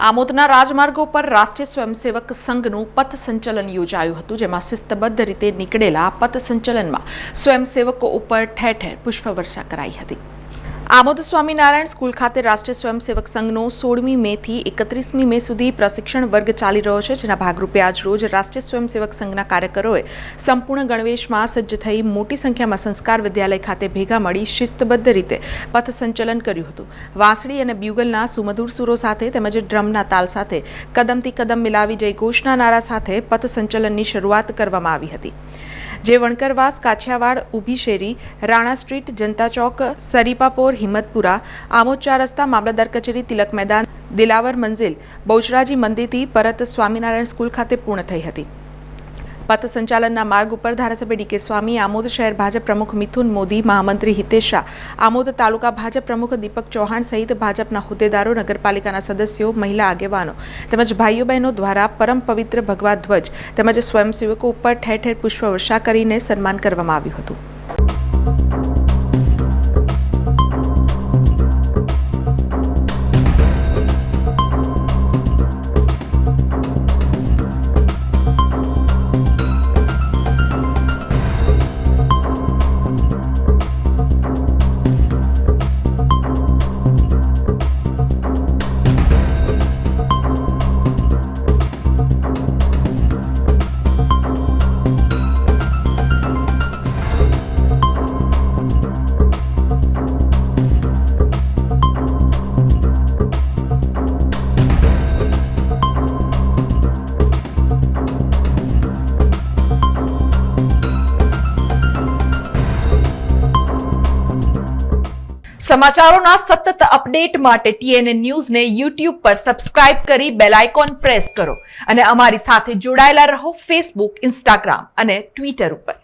આમોદના રાજમાર્ગો પર રાષ્ટ્રીય સ્વયંસેવક સંઘનું પથ સંચલન યોજાયું હતું, જેમાં શિસ્તબદ્ધ રીતે નીકળેલા પથ સંચલનમાં સ્વયંસેવકો ઉપર ઠેર ઠેર પુષ્પવર્ષા કરાઈ હતી. આમોદ સ્વામિનારાયણ સ્કૂલ ખાતે રાષ્ટ્રીય સ્વયંસેવક સંઘનો 16મી મેથી 31મી મે સુધી પ્રશિક્ષણ વર્ગ ચાલી રહ્યો છે, જેના ભાગરૂપે આજ રોજ રાષ્ટ્રીય સ્વયંસેવક સંઘના કાર્યકરોએ સંપૂર્ણ ગણવેશમાં સજ્જ થઈ મોટી સંખ્યામાં સંસ્કાર વિદ્યાલય ખાતે ભેગા મળી શિસ્તબદ્ધ રીતે પથ સંચલન કર્યું હતું. વાંસળી અને બ્યુગલના સુમધુર સુરો સાથે તેમજ ડ્રમના તાલ સાથે કદમથી કદમ મિલાવી જય ઘોષના નારા સાથે પથ સંચલનની શરૂઆત કરવામાં આવી હતી, જે વણકરવાસ, કાછિયાવાડ, ઊભી શેરી, રાણા સ્ટ્રીટ, જનતા ચોક, સરીપાપોર, હિંમતપુરા, આમોદ 4 રસ્તા, મામલતદાર કચેરી, તિલક મેદાન, દિલાવર મંઝિલ, બહુચરાજી મંદિરથી પરત સ્વામિનારાયણ સ્કૂલ ખાતે પૂર્ણ થઈ હતી. પથ સંચાલનના માર્ગ ઉપર ધારાસભ્ય ડી.કે. સ્વામી, આમોદ શહેર ભાજપ પ્રમુખ મિથુન મોદી, મહામંત્રી હિતેશ શાહ, આમોદ તાલુકા ભાજપ પ્રમુખ દીપક ચૌહાણ સહિત ભાજપના હોદ્દેદારો, નગરપાલિકાના સદસ્યો, મહિલા આગેવાનો તેમજ ભાઈઓ બહેનો દ્વારા પરમ પવિત્ર ભગવા ધ્વજ તેમજ સ્વયંસેવકો ઉપર ઠેર ઠેર પુષ્પવર્ષા કરીને સન્માન કરવામાં આવ્યું હતું. સમાચારોના સતત અપડેટ માટે TNN ન્યૂઝને YouTube પર સબસ્ક્રાઇબ કરી બેલ આઇકોન પ્રેસ કરો અને અમારી સાથે જોડાયેલા રહો Facebook, Instagram અને Twitter ઉપર.